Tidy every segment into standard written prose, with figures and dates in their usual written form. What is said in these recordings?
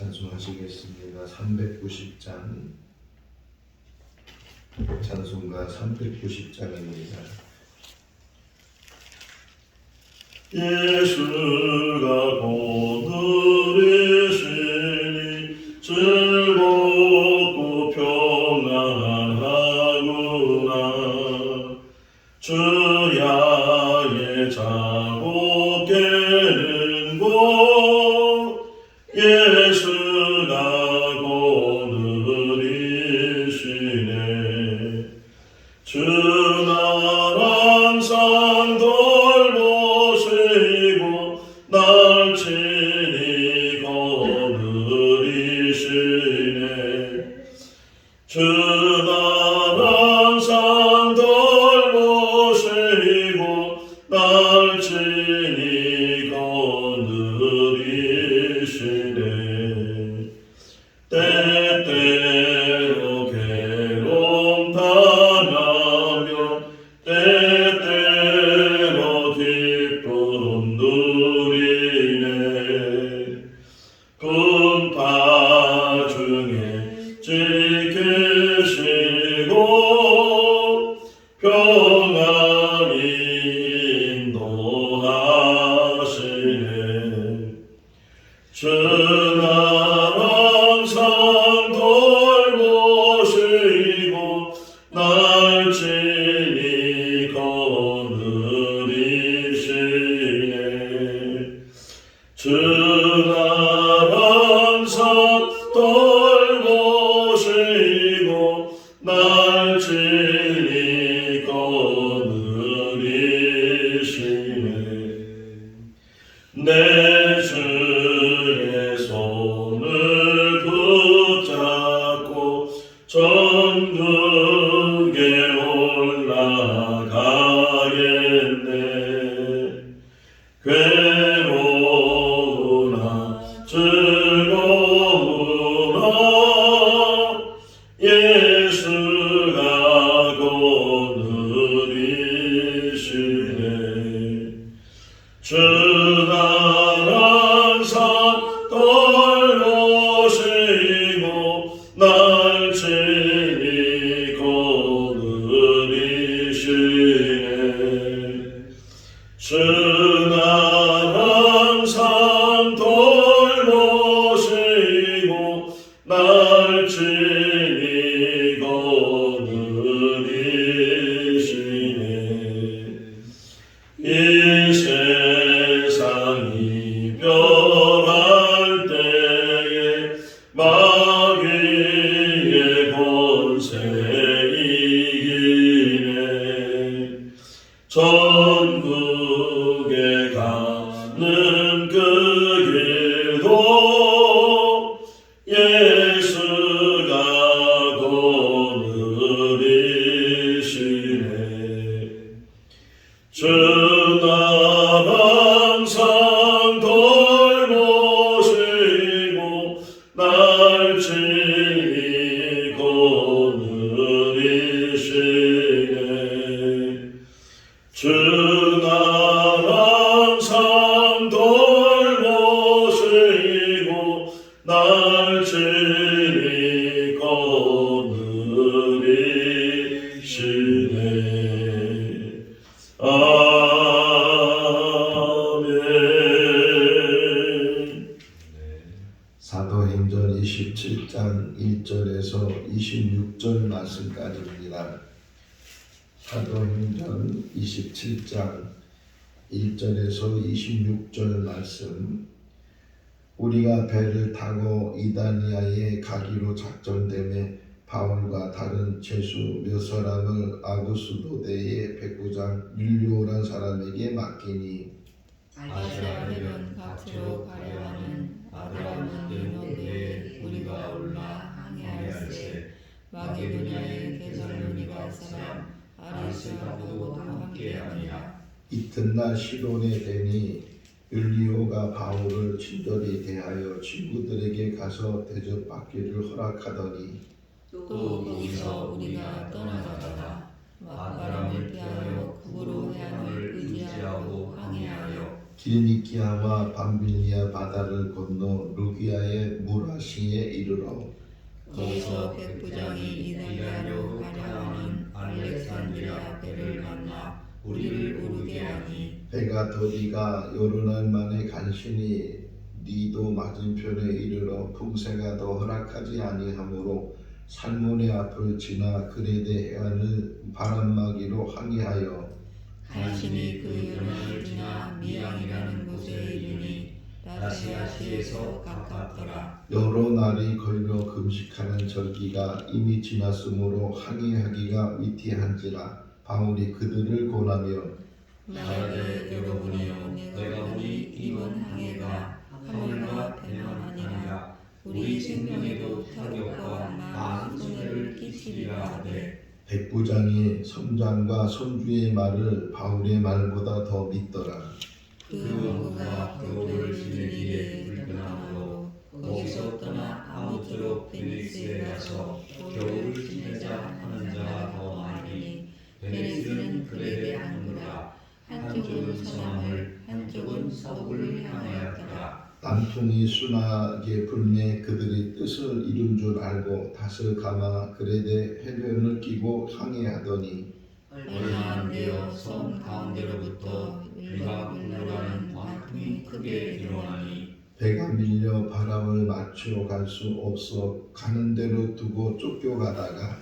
찬송하시겠습니다. 390장 찬송가 390장입니다. 예수가 오늘이시니 즐겁고 평안하구나. 주야의 자고 깨는 곳 예수가 오늘이시네. 주 날 항상 돌보시고 날 친히 거느리시네. 주 날 항상 돌보시고 날 친히 거느리시네. 때때로 괴로움 당하며 때때로 기쁨 누리네. 군파 중에 지키시고 평안히 인도하시네. 주 날 항상 돌보시고 날 친히 거느리시네. 주 날 항상 돌보시고 날 친히 거느리시네. 내 주의 손을 붙잡고 천국에 올라가겠네. 괴로우나 즐거우나 예수가 거느리시네. 주 날 항상 돌보시고 날 친히 거느리시네. 주 날 항상 돌보시고 날 친히 거느리시네. 이 세상 이별할 때에 마귀의 권세 이기네. 전국에 가는 그 길도 예수가 거느리시네. 주 날 항상 돌보시고 날 친히 거느리시네. 주 날 항상 돌보시고 날 친히 거느리시네. 아멘. 사도행전 27장 1절에서 26절 말씀까지입니다. 사도행전 27장 1절에서 26절 말씀. 우리가 배를 타고 이다니아에 가기로 작정되매 바울과 다른 죄수 몇 사람을 아구스도대의 백부장 율리오란 사람에게 맡기니 아시아는 각지로 가려 하는 아브라함은 너희에 우리가 올라 항해할세. 마게도냐의 게살로니가 사람 아리스다고도 함께하니라. 이튿날 시돈에 되니 율리오가 바울을 친절히 대하여 친구들에게 가서 대접받기를 허락하더니 또 거기서 우리가 떠나가다가 막바람을 피하여 북으로 해안을 의지하고 항해하여 기니키아와 밤빌리아 바다를 건너 루기아의 물 시에 이르러 거기서 백부장이 이달리아로 가려하는 알렉산드리아 배를 만나 우리를 오르게 하니 배가 더디가 여러 날 만에 간신히 니도 맞은편에 이르러 풍세가 더 허락하지 아니하므로 살모네 앞을 지나 그레데 해안을 바람막이로 항해하여 간신히 그 연안을 지나 미양이라는 곳에 이르니 라시아시에서 가깝더라. 여러 날이 걸려 금식하는 절기가 이미 지났으므로 항해하기가 위태한지라 바울이 그들을 권하며 말하되 여러분이여 내가 보니 이번 항해가 하물과 배만 아니라 우리 생명에도 타격과 많은 손해를 끼치리라 하되 백부장이 선장과 선주의 말을 바울의 말보다 더 믿더라. 그 원고가 벽돌을 짓는 일에 불편하므로 거기서 떠나 아무쪼록 베니스에 가서 겨울을 지내자 하는 자가 더 많으니 베니스는 그레데 항구라. 한쪽은 서남을 한쪽은 서북을 향하였더라. 남풍이 순하게 불매 그들이 뜻을 이룬 줄 알고 닷을 감아 그레데 해변을 끼고 항해하더니 얼마 안 되어 섬 가운데로부터 일각불가라는 광풍이 크게 일어나니 배가 밀려 바람을 맞추어 갈 수 없어 가는 대로 두고 쫓겨가다가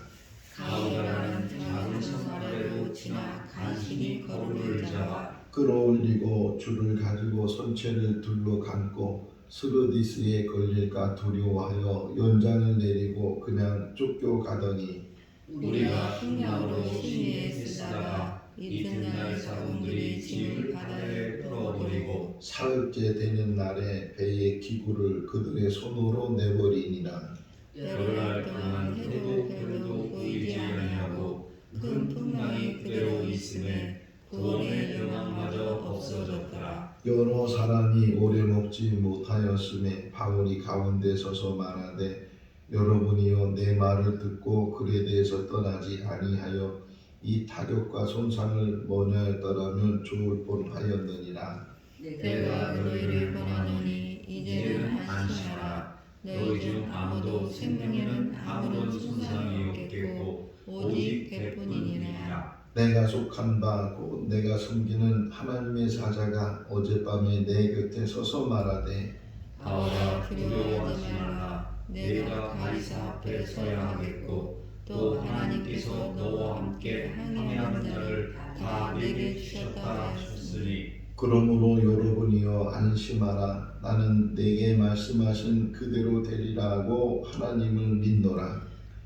가오라는 작은 섬 아래로 지나 간신히 거루를 잡아 끌어올리고 줄을 가지고 선체를 둘러 감고 스르디스에 걸릴까 두려워하여 연장을 내리고 그냥 쫓겨가더니 우리가 풍랑으로 심히에 쓰다가 이튿날 사람들이 짐을 바다에 끌어버리고 사흘째 되는 날에 배의 기구를 그들의 손으로 내버리니라. 열흘 동안 해도 별로 보이지 아니하고 큰 풍랑이 그대로 있음에 구원의 영광마저 없어졌더라. 여러 사람이 오래 먹지 못하였음에 바울이 가운데 서서 말하되 여러분이여 내 말을 듣고 그레데에서 떠나지 아니하여 이 타격과 손상을 면하였더라면 좋을 뻔하였느니라. 내가 너희를 권하노니 이제는 안심하라. 너희 중 아무도 생명에는 아무런 손상이 없겠고 오직 배뿐이니라. 내가 속한 바 곧 내가 섬기는 하나님의 사자가 어젯밤에 내 곁에 서서 말하되 바울아 두려워하지 말라. 내가 가이사 앞에 서야 하겠고 또 하나님께서 너와 함께 항해하는 자를 다 내게 주셨다 하셨으니 그러므로 여러분이여 안심하라. 나는 내게 말씀하신 그대로 되리라 하고 하나님을 믿노라.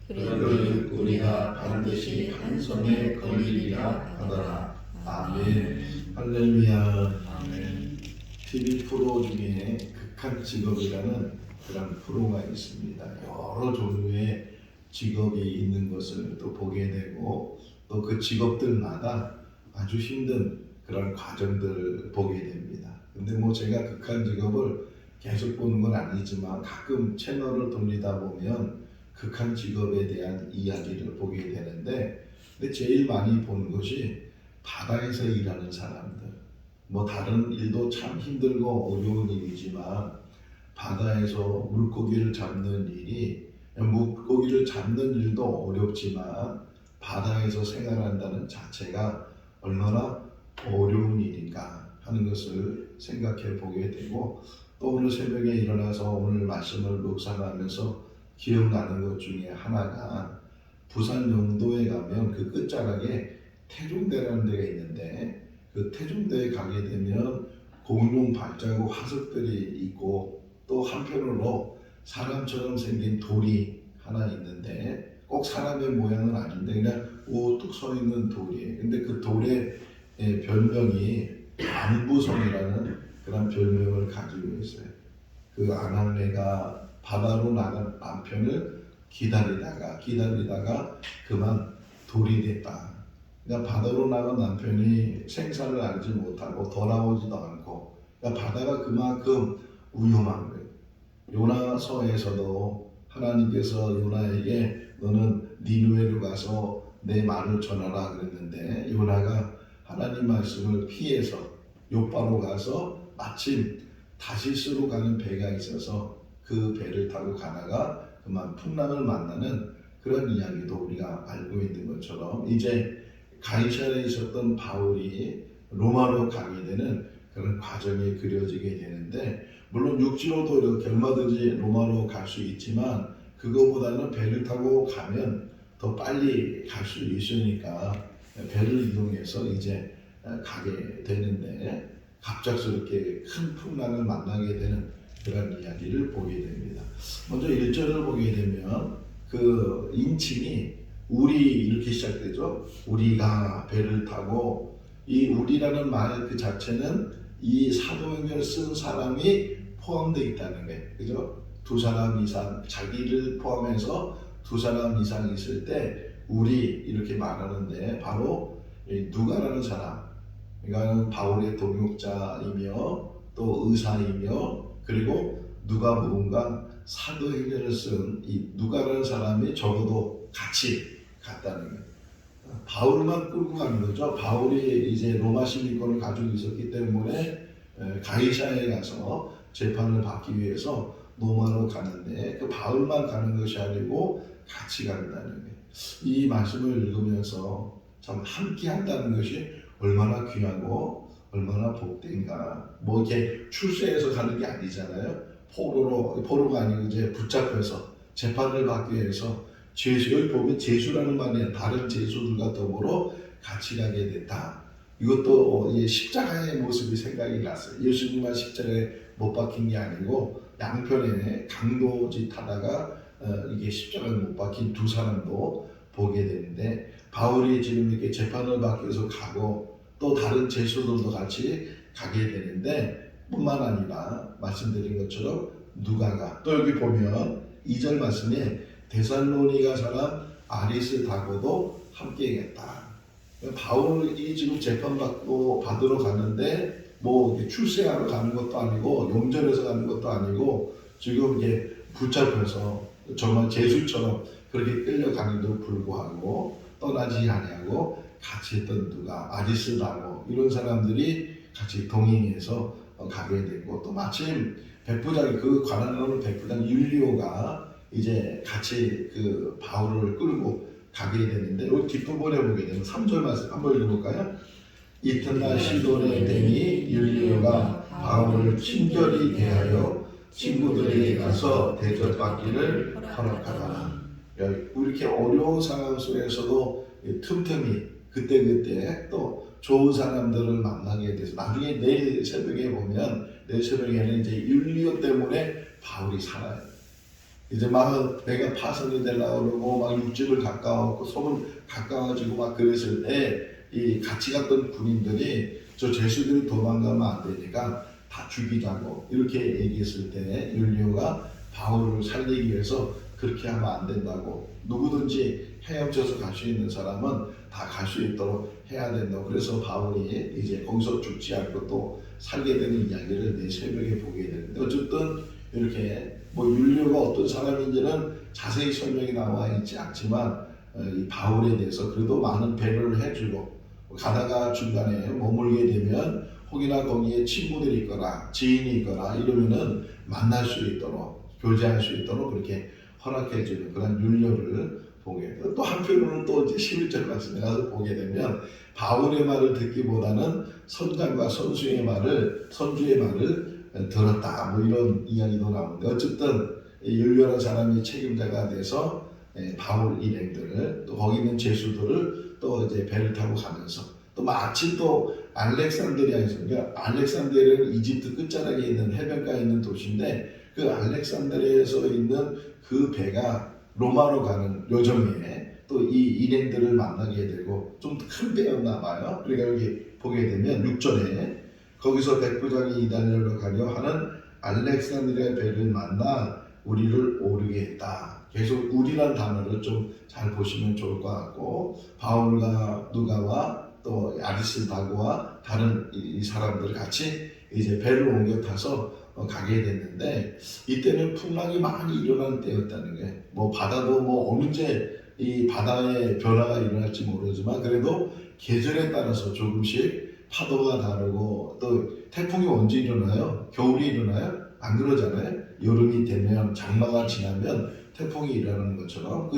그를 우리가 반드시 한 섬에 걸리리라 하더라. 아멘. 할렐루야. 아멘. TV 프로 중에 극한 직업이라는 그런 프로가 있습니다. 여러 종류의 직업이 있는 것을 또 보게 되고 또 그 직업들마다 아주 힘든 그런 과정들을 보게 됩니다. 근데 뭐 제가 극한 직업을 계속 보는 건 아니지만 가끔 채널을 돌리다 보면 극한 직업에 대한 이야기를 보게 되는데 근데 제일 많이 보는 것이 바다에서 일하는 사람들. 뭐 다른 일도 참 힘들고 어려운 일이지만 바다에서 물고기를 잡는 일이 물고기를 잡는 일도 어렵지만 바다에서 생활한다는 자체가 얼마나 어려운 일인가 하는 것을 생각해 보게 되고 또 오늘 새벽에 일어나서 오늘 말씀을 묵상하면서 기억나는 것 중에 하나가 부산 영도에 가면 그 끝자락에 태종대라는 데가 있는데 그 태종대에 가게 되면 공룡 발자국 화석들이 있고 또 한편으로 사람처럼 생긴 돌이 하나 있는데 꼭 사람의 모양은 아닌데 그냥 우뚝 서 있는 돌이에요. 근데 그 돌의 별명이 안부성이라는 그런 별명을 가지고 있어요. 그 아낙네가 바다로 나간 남편을 기다리다가 그만 돌이 됐다. 그러니까 바다로 나간 남편이 생사를 알지 못하고 돌아오지도 않고 그러니까 바다가 그만큼 위험한 거예요. 요나서에서도 하나님께서 요나에게 너는 니느웨로 가서 내 말을 전하라 그랬는데 요나가 하나님 말씀을 피해서 요바로 가서 마침 다시스로 가는 배가 있어서 그 배를 타고 가다가 그만 풍랑을 만나는 그런 이야기도 우리가 알고 있는 것처럼 이제 가이사랴에 있었던 바울이 로마로 가게 되는 그런 과정이 그려지게 되는데, 물론 육지로도 이렇게 얼마든지 로마로 갈 수 있지만 그거보다는 배를 타고 가면 더 빨리 갈 수 있으니까 배를 이용해서 이제 가게 되는데, 갑작스럽게 큰 풍랑을 만나게 되는 그런 이야기를 보게 됩니다. 먼저 1절을 보게 되면 그 인칭이 우리 이렇게 시작되죠. 우리가 배를 타고, 이 우리라는 말 그 자체는 이 사도행전을 쓴 사람이 포함되어 있다는 거예요. 그죠? 두 사람 이상, 자기를 포함해서 두 사람 이상 있을 때 우리 이렇게 말하는데, 바로 누가라는 사람, 그러니까 바울의 동역자이며 또 의사이며, 그리고 누가복음과 사도행전을 쓴 이 누가라는 사람이 적어도 같이 갔다는 거예요. 바울만 끌고 가는 거죠. 바울이 이제 로마 시민권을 가지고 있었기 때문에 가이사랴에 가서 재판을 받기 위해서 로마로 가는데, 그 바울만 가는 것이 아니고 같이 간다는 거예요. 이 말씀을 읽으면서 참 함께 한다는 것이 얼마나 귀하고 얼마나 복된가. 뭐 이렇게 출세해서 가는 게 아니잖아요. 포로가 아니고 이제 붙잡혀서 재판을 받기 위해서 여기 보면 제수라는 말이 다른 제수들과 더불어 같이 가게 됐다. 이것도 십자가의 모습이 생각이 났어요. 예수님만 십자가에 못 박힌 게 아니고 양편에 강도짓 하다가 이게 십자가에 못 박힌 두 사람도 보게 되는데, 바울이 지금 이렇게 재판을 받기 위해서 가고 또 다른 제수들도 같이 가게 되는데, 뿐만 아니라 말씀드린 것처럼 누가가, 또 여기 보면 2절 말씀에 데살로니가 사람 아리스다고도 함께했다. 바울이 지금 받으러 가는데 뭐 출세하러 가는 것도 아니고 영전에서 가는 것도 아니고 지금 이제 붙잡혀서 정말 제수처럼 그렇게 끌려가는데도 불구하고 떠나지 아니하고 같이 했던 누가 아리스다고, 이런 사람들이 같이 동행해서 가게 되고, 또 마침 백부장이 그 관할하는 백부장 율리오가 이제 같이 그 바울을 끌고 가게 되는데, 여기 뒷부분에 보게 되면 3절 말씀 한번 읽어볼까요? 이튿날 시돈에 되니 율리오가 바울을 친절히 대하여 친구들에게 가서 대접받기를 허락하더라. 이렇게 어려운 상황 속에서도 틈틈이 그때그때 또 좋은 사람들을 만나게 돼서, 나중에 내일 새벽에 보면, 내일 새벽에는 이제 율리오 때문에 바울이 살아요. 이제 막 내가 파선이 되려고 그러고 막 육지를 가까웠고 섬을 가까워지고 막 그랬을 때, 이 같이 갔던 군인들이 저 제수들이 도망가면 안 되니까 다 죽이자고 이렇게 얘기했을 때, 율리오가 바울을 살리기 위해서 그렇게 하면 안 된다고, 누구든지 헤엄쳐서 갈 수 있는 사람은 다 갈 수 있도록 해야 된다고, 그래서 바울이 이제 거기서 죽지 않고 또 살게 되는 이야기를 내일 새벽에 보게 되는데, 어쨌든 이렇게 뭐 율리오가 어떤 사람인지는 자세히 설명이 나와 있지 않지만 이 바울에 대해서 그래도 많은 배려를 해주고, 가다가 중간에 머물게 되면 혹이나 거기에 친구들이 있거나 지인이 있거나 이러면은 만날 수 있도록, 교제할 수 있도록 그렇게 허락해주는 그런 율료를 보게 돼요. 또 한편으로는 또 이제 11절 말씀에 가서 보게 되면 바울의 말을 듣기보다는 선장과 선주의 말을 들었다, 뭐 이런 이야기도 나오는데, 어쨌든 율료라는 사람이 책임자가 돼서 바울 일행들을, 또 거기 있는 제수들을 또 이제 배를 타고 가면서, 또 마침 또 알렉산드리아에서, 그러니까 알렉산드리아는 이집트 끝자락에 있는 해변가에 있는 도시인데, 그 알렉산드리아에서 있는 그 배가 로마로 가는 요정에 또 이 일행들을 만나게 되고, 좀 큰 배였나 봐요. 그러니까 여기 보게 되면 6절에 거기서 백부장이 이달리아로 가려 하는 알렉산드리아 배를 만나 우리를 오르게 했다. 계속 우리란 단어를 좀 잘 보시면 좋을 것 같고, 바울과 누가와 또 아리스다고와 다른 이 사람들 같이 이제 배를 옮겨 타서 가게 됐는데, 이때는 풍랑이 많이 일어나는 때였다는 게, 뭐 바다도 뭐 언제 이 바다의 변화가 일어날지 모르지만 그래도 계절에 따라서 조금씩 파도가 다르고, 또 태풍이 언제 일어나요? 겨울에 일어나요? 안 그러잖아요. 여름이 되면 장마가 지나면 태풍이 일어나는 것처럼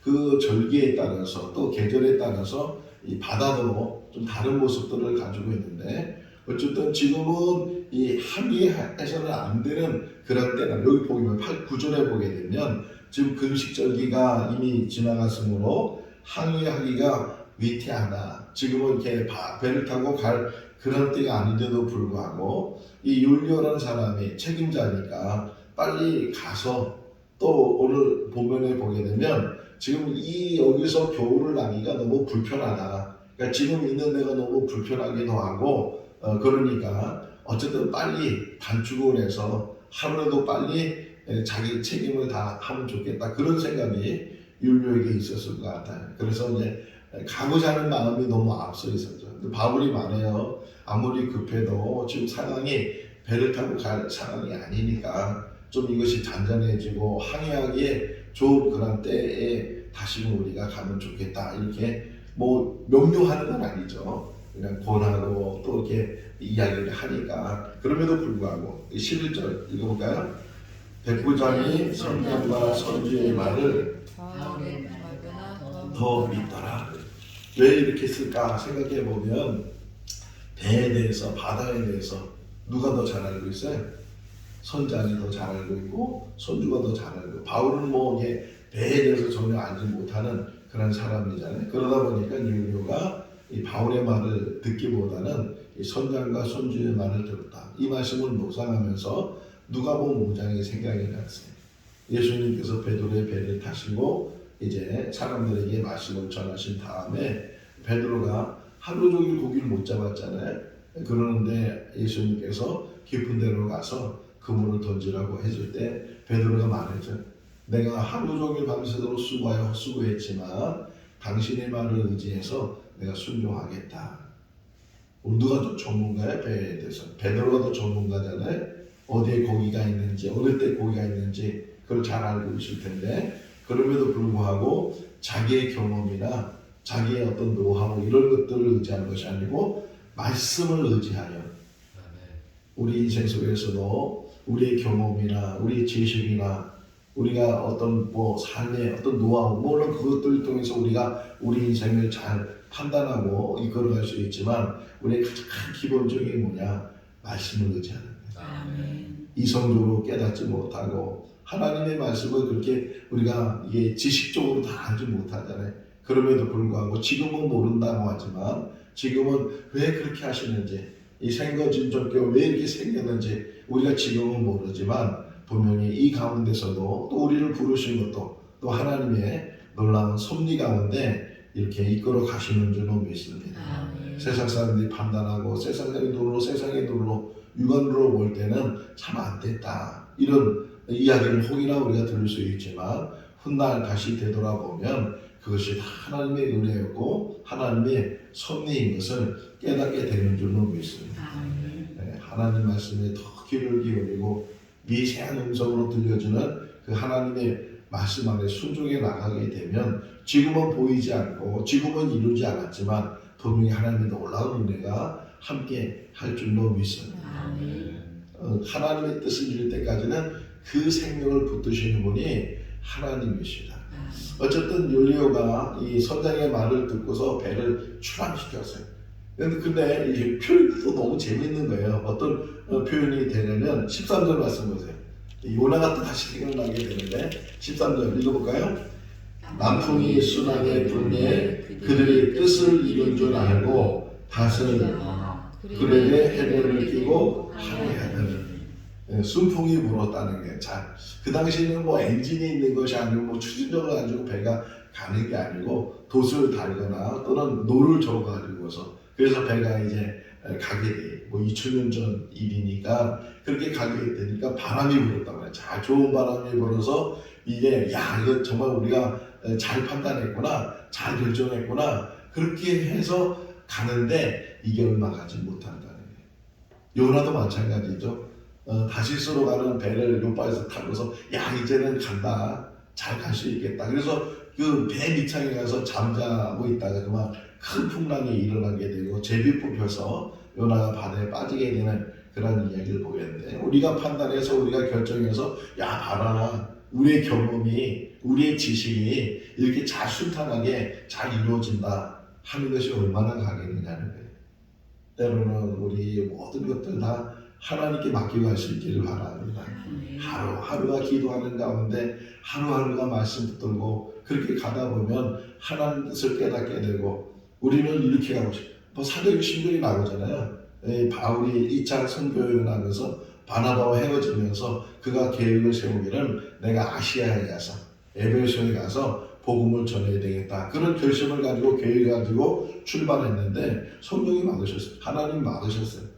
그 절기에 따라서 또 계절에 따라서 이 바다도 좀 다른 모습들을 가지고 있는데 어쨌든 지금은 이 항해해서는 안 되는 그런 때가 여기 보면 9절에 보게 되면 지금 금식절기가 이미 지나갔으므로 항해하기가 위태하다. 지금은 이렇게 배를 타고 갈 그런 때가 아닌데도 불구하고 이 율리오라는 사람이 책임자니까 빨리 가서 또 오늘 본문에 보게 되면 지금 여기서 겨울을 나기가 너무 불편하다. 그러니까 지금 있는 데가 너무 불편하기도 하고 그러니까 어쨌든 빨리 단축을 해서 하루라도 빨리 자기 책임을 다 하면 좋겠다. 그런 생각이 율리오에게 있었을 것 같아요. 그래서 이제 가고자 하는 마음이 너무 앞서 있었죠. 바울이 말해요. 아무리 급해도 지금 상황이 배를 타고 갈 상황이 아니니까 좀 이것이 잔잔해지고 항해하기에 좋은 그런 때에 다시금 우리가 가면 좋겠다. 이렇게 뭐 명료하는 건 아니죠. 그냥 권하고 또 이렇게 이야기를 하니까 그럼에도 불구하고 11절 읽어볼까요? 백부장이 선장과 선주의 말을 더 믿더라. 왜 이렇게 했을까 생각해 보면 배에 대해서 바다에 대해서 누가 더 잘 알고 있어요? 선장이 더 잘 알고 있고 선주가 더 잘 알고 바울은 뭐 이게 배에 대해서 전혀 알지 못하는 그런 사람이잖아요. 그러다 보니까 율리오가 이 바울의 말을 듣기보다는 이 선장과 선주의 말을 들었다. 이 말씀을 묵상하면서 누가복음 5장이 생각이 났어요. 예수님께서 베드로의 배를 타시고 이제 사람들에게 말씀을 전하신 다음에 베드로가 하루 종일 고기를 못 잡았잖아요. 그러는데 예수님께서 깊은 데로 가서 그물을 던지라고 해줄 때 베드로가 말했죠. 내가 하루 종일 밤새도록 수고하여 헛수고했지만 당신의 말을 의지해서 내가 순종하겠다. 누가 더 전문가야? 배에 대해서. 베드로가 더 전문가잖아요. 어디에 고기가 있는지 어느 때 고기가 있는지 그걸 잘 알고 있을 텐데 그럼에도 불구하고 자기의 경험이나 자기의 어떤 노하우 이런 것들을 의지하는 것이 아니고 말씀을 의지하여 우리 인생 속에서도 우리의 경험이나 우리의 지식이나 우리가 어떤 뭐 삶의 어떤 노하우 물론 그것들을 통해서 우리가 우리 인생을 잘 판단하고 이끌어갈 수 있지만 우리의 가장 기본적인 게 뭐냐? 말씀을 의지하는 거예요. 이성적으로 깨닫지 못하고 하나님의 말씀을 그렇게 우리가 이게 지식적으로 다 알지 못하잖아요. 그럼에도 불구하고 지금은 모른다고 하지만 지금은 왜 그렇게 하시는지 이 생거진전교가 왜 이렇게 생겼는지 우리가 지금은 모르지만 분명히 이 가운데서도 또 우리를 부르신 것도 또 하나님의 놀라운 섭리 가운데 이렇게 이끌어 가시는 줄로 믿습니다. 세상 사람들이 판단하고 세상의 눈으로 육안으로 볼 때는 참 안 됐다 이런 이야기를 혹이나 우리가 들을 수 있지만 훗날 다시 되돌아보면 그것이 다 하나님의 은혜였고 하나님의 섭리인 것을 깨닫게 되는 줄로 믿습니다. 네, 하나님 말씀에 더 귀를 기울이고 미세한 음성으로 들려주는 그 하나님의 말씀 안에 순종해 나가게 되면 지금은 보이지 않고 지금은 이루지 않았지만 분명히 하나님의 놀라운 은혜가 함께 할 줄로 믿습니다. 하나님의 뜻을 이룰 때까지는 그 생명을 붙드시는 분이 하나님이시다. 어쨌든 율리오가 이 선장의 말을 듣고서 배를 출항시켰어요. 근데 이 표현이 또 너무 재밌는 거예요. 어떤 표현이 되냐면 13절 말씀 보세요. 요나가 또 다시 생각나게 되는데 13절 읽어볼까요? 남풍이 순항에 불매 그들의 뜻을 이룬 줄 알고 닷을 그들의 해변을 끼고 항해하는 순풍이 불었다는 게 자, 그 당시에는 뭐 엔진이 있는 것이 아니고 뭐 추진력을 가지고 배가 가는 게 아니고 돛을 달거나 또는 노를 저어 가지고서 그래서 배가 이제 가게 돼. 뭐 2000년 전 일이니까 그렇게 가게 되니까 바람이 불었단 말이야. 자, 좋은 바람이 불어서 이게 야 이거 정말 우리가 잘 판단했구나, 잘 결정했구나 그렇게 해서 가는데 이게 얼마 가지 못한다는 거예요. 요나도 마찬가지죠. 다시스로 가는 배를 요바에서 타고서 야 이제는 간다, 잘 갈 수 있겠다. 그래서 그 배 밑창에 가서 잠자고 있다가 그만 큰 풍랑이 일어나게 되고 제비 뽑혀서 요나가 바다에 빠지게 되는 그런 이야기를 보겠는데 우리가 판단해서 우리가 결정해서 야 봐라 우리의 경험이 우리의 지식이 이렇게 잘 순탄하게 잘 이루어진다 하는 것이 얼마나 가겠느냐는 거예요. 때로는 우리 모든 것들 다 하나님께 맡기고 할 수 있기를 바랍니다. 하루하루가 기도하는 가운데 하루하루가 말씀 붙들고 그렇게 가다 보면 하나님 뜻을 깨닫게 되고 우리는 이렇게 가고 싶어요. 뭐 사도행 신경이 나오잖아요. 바울이 2차 선교여행을 하면서 바나바와 헤어지면서 그가 계획을 세우기를 내가 아시아에 가서 에베소에 가서 복음을 전해야 되겠다. 그런 결심을 가지고 계획을 가지고 출발했는데 성령이 막으셨어요. 하나님 막으셨어요.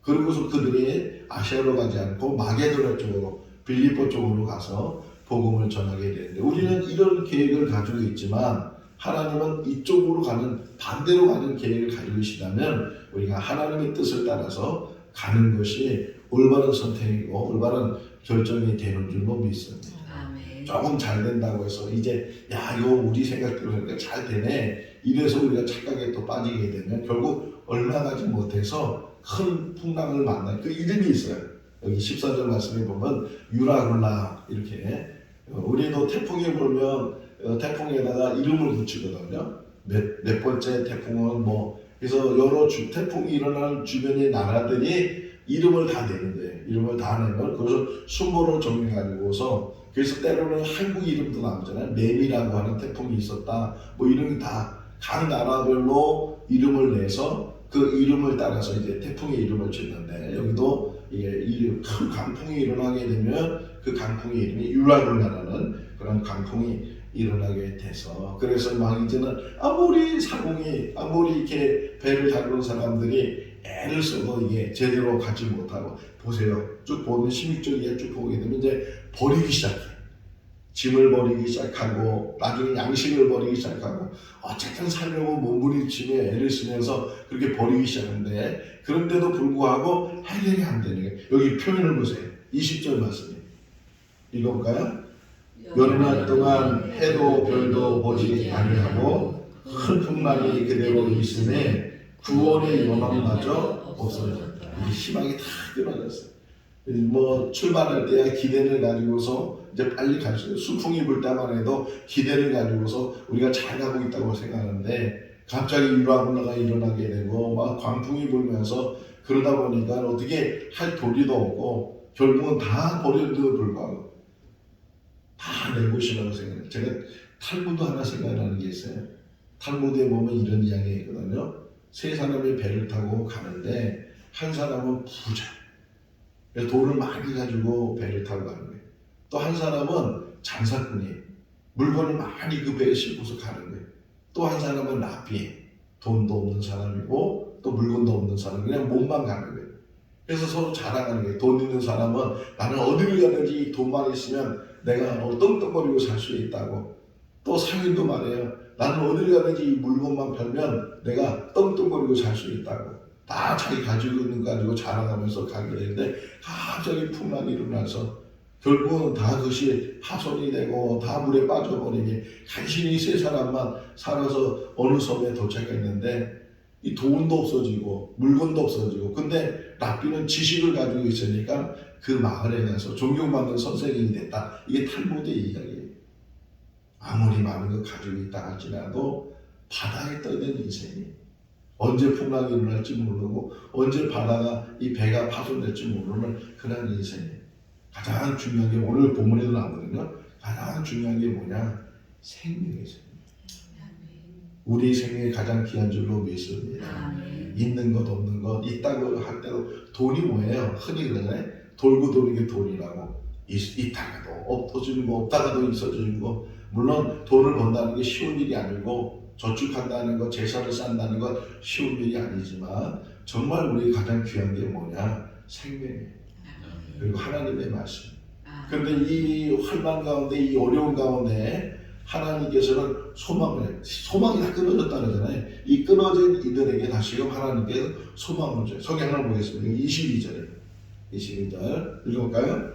그러고서 그들이 아시아로 가지 않고 마게도냐 쪽으로 빌립보 쪽으로 가서 복음을 전하게 되는데 우리는 이런 계획을 가지고 있지만 하나님은 이쪽으로 가는 반대로 가는 계획을 가지고 계시다면 우리가 하나님의 뜻을 따라서 가는 것이 올바른 선택이고 올바른 결정이 되는 줄로 믿습니다. 조금 잘 된다고 해서 이제 야 이거 우리 생각대로 하니까 잘 되네 이래서 우리가 착각에 또 빠지게 되면 결국 얼마 가지 못해서 큰 풍랑을 만난 그 이름이 있어요. 여기 14절 말씀에 보면 유라굴라 이렇게 우리도 태풍이 불면 태풍에다가 이름을 붙이거든요. 몇 번째 태풍은 뭐 그래서 여러 태풍이 일어나는 주변의 나라들이 이름을 다 내는 거예요. 이름을 다 내면 그것을 순번을 정해가지고서 그래서 때로는 한국 이름도 나오잖아요. 매미라고 하는 태풍이 있었다. 뭐 이런 다 각 나라별로 이름을 내서 그 이름을 따라서 이제 태풍의 이름을 짓는데 여기도 이게 큰 강풍이 일어나게 되면 그 강풍의 이름이 유라굴라라는 그런 강풍이 일어나게 돼서 그래서 막 이제는 아무리 사공이 아무리 이렇게 배를 다루는 사람들이 애를 써도 이게 제대로 가지 못하고 보세요. 쭉 보면 16절에 쭉 보게 되면 이제 버리기 시작해. 짐을 버리기 시작하고 나중에 양식을 버리기 시작하고 어쨌든 살려고 몸부림치며 애를 쓰면서 그렇게 버리기 시작하는데 그런데도 불구하고 해결이 안 되는 거예요. 여기 표현을 보세요. 20절 말씀이 읽어볼까요? 여름날 동안 해도 별도 보지 아니하고 큰 풍랑이 그대로 있음에 구원의 요망마저 없어졌다. 이 희망이 다 끊어졌어요. 뭐 출발할 때야 기대를 가지고서 이제 빨리 갈 수 있어요. 수풍이 불 때만 해도 기대를 가지고서 우리가 잘 가고 있다고 생각하는데 갑자기 유라굴라가 일어나게 되고 막 광풍이 불면서 그러다 보니까 어떻게 할 도리도 없고 결국은 다 버려도 불구하고 다 내 것이라고 생각해요. 제가 탈무드 하나 생각나는 게 있어요. 탈무드에 보면 이런 이야기가 있거든요. 세 사람이 배를 타고 가는데 한 사람은 부자. 돈을 많이 가지고 배를 타고 가는 거예요. 또 한 사람은 장사꾼이에요. 물건을 많이 그 배에 싣고서 가는 거예요. 또 한 사람은 랍비에 돈도 없는 사람이고 또 물건도 없는 사람 그냥 몸만 가는 거예요. 그래서 서로 자랑하는 거예요. 돈 있는 사람은 나는 어디를 가든지 돈만 있으면 내가 떵떵거리고 살 수 있다고. 또 상인도 말해요. 나는 어디를 가든지 이 물건만 팔면 내가 떵떵거리고 살 수 있다고. 다 자기 가지고 있는 거 가지고 자랑하면서 가게 되는데 갑자기 풍랑이 일어나서 결국은 다 그것이 파손이 되고 다 물에 빠져버리니 간신히 세 사람만 살아서 어느 섬에 도착했는데 이 돈도 없어지고 물건도 없어지고 근데 랍비는 지식을 가지고 있으니까 그 마을에 가서 존경받는 선생님이 됐다. 이게 탈무드의 이야기예요. 아무리 많은 걸 가지고 있다 할지라도 바다에 떠있는 인생이 언제 풍랑이 일어날지 모르고 언제 바다가 이 배가 파손될지 모르는 그런 인생이에요. 가장 중요한 게 오늘 본문에도 나오거든요. 가장 중요한 게 뭐냐? 생명이죠. 우리 생명이 가장 귀한 줄로 믿습니다. 있는 것 없는 것 있다고 할 때도 돈이 뭐예요? 흔히 그러잖아요. 돌고 도는 게 돈이라고. 있다가도 없어지는 거 없다가도 있어지는 거. 물론 돈을 번다는 게 쉬운 일이 아니고 저축한다는 것, 재산을 쌓는다는 것 쉬운 일이 아니지만 정말 우리 가장 귀한 게 뭐냐? 생명이에요. 그리고 하나님의 말씀. 그런데 이 환난 가운데, 이 어려운 가운데 하나님께서는 소망이 다 끊어졌다 그러잖아요. 이 끊어진 이들에게 다시금 하나님께서 소망을 줘요. 성경 하나 보겠습니다. 22절 읽어볼까요?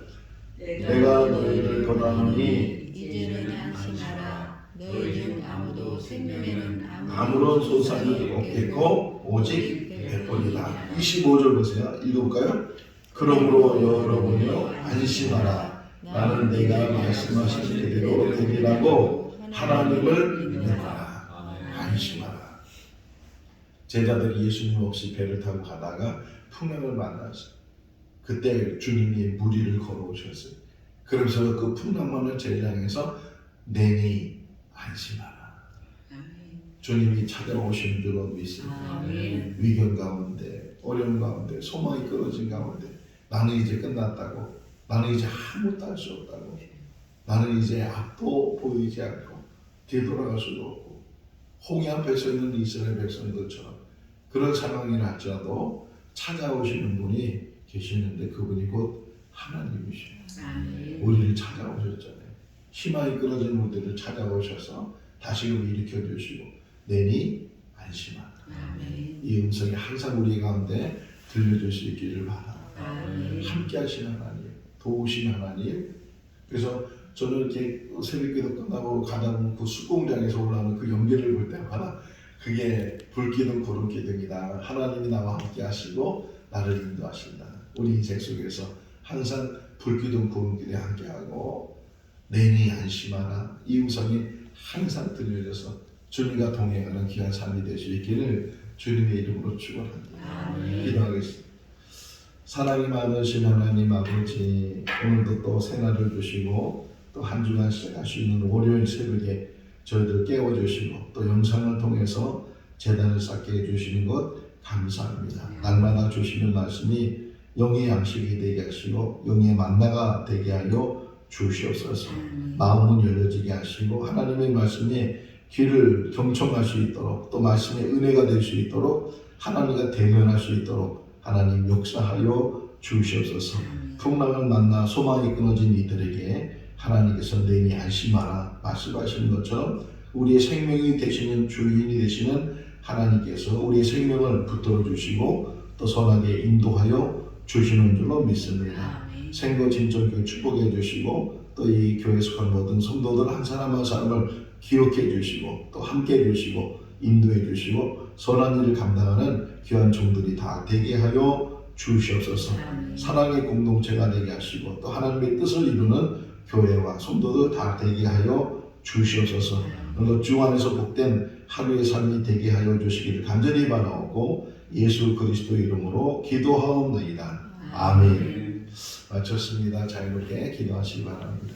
내가 너희를 권하노니 이제는 안심하라. 너희 중 아무도 생명에는 아무런 손상이 없겠고 오직 100번이다. 25절 보세요. 읽어볼까요? 그러므로 여러분이여 안심하라. 나는 내가 말씀하신 그대로 되리라고 하나님을 믿는다. 안심하라. 제자들이 예수님 없이 배를 타고 가다가 풍랑을 만났어요. 그때 주님이 무리를 걸어오셨어요. 그러면서 그 풍랑만을 제장해서 내니 안심하라. 주님이 찾아오시는 줄로 믿습니다. 위경 가운데, 어려움 가운데, 소망이 끊어진 가운데 나는 이제 끝났다고, 나는 이제 아무것도 할 수 없다고, 나는 이제 앞도 보이지 않고 뒤돌아갈 수도 없고 홍해 앞에 서 있는 이스라엘 백성들처럼 그런 상황이라 할지라도 찾아오시는 분이 계시는데 그분이 곧 하나님이십니다. 우리를 찾아오셨잖아요. 희망이 끊어진 우리를 찾아오셔서 다시금 일으켜 주시고 내니 안심하라. 이 음성이 항상 우리 가운데 들려줄 수 있기를 바랍니다. 함께 하신 하나님, 도우신 하나님. 그래서 저는 이렇게 새벽기도 끝나고 가다 보면 그 숲공장에서 올라오는 그 연기를 볼 때마다 그게 불기둥 구름기둥이다. 하나님이 나와 함께 하시고 나를 인도하신다. 우리 인생 속에서 항상 불기둥 구름기둥에 함께하고 내니 안심하라. 이 음성이 항상 들려져서 주님과 동행하는 귀한 삶이 될 수 있기를 주님의 이름으로 축원합니다. 기도하겠습니다. 사랑이 많으신 하나님 아버지, 오늘도 또 새날을 주시고 또 한 주간 시작할 수 있는 월요일 새벽에 저희들 깨워주시고 또 영상을 통해서 제단을 쌓게 해주시는 것 감사합니다. 날마다 주시는 말씀이 영의 양식이 되게 하시고 영의 만나가 되게 하여 주시옵소서. 마음은 열려지게 하시고 하나님의 말씀에 귀를 경청할 수 있도록 또 말씀의 은혜가 될 수 있도록 하나님과 대면할 수 있도록 하나님 역사하여 주시옵소서. 풍랑을 만나 소망이 끊어진 이들에게 하나님께서 내니 안심하라 말씀하시는 것처럼 우리의 생명이 되시는 주인이 되시는 하나님께서 우리의 생명을 붙들어 주시고 또 선하게 인도하여 주시는 줄로 믿습니다. 생거진전교회 축복해 주시고 또 이 교회에 속한 모든 성도들 한 사람 한 사람을 기억해 주시고 또 함께 해 주시고 인도해 주시고 선한 일을 감당하는 귀한 종들이 다 되게 하여 주시옵소서. 사랑의 공동체가 되게 하시고 또 하나님의 뜻을 이루는 교회와 성도들 다 되게 하여 주시옵소서. 오늘 주 안에서 복된 하루의 삶이 되게 하여 주시기를 간절히 바라오고 예수 그리스도 이름으로 기도하옵나이다. 아멘. 마쳤습니다. 자유롭게 기도하시기 바랍니다.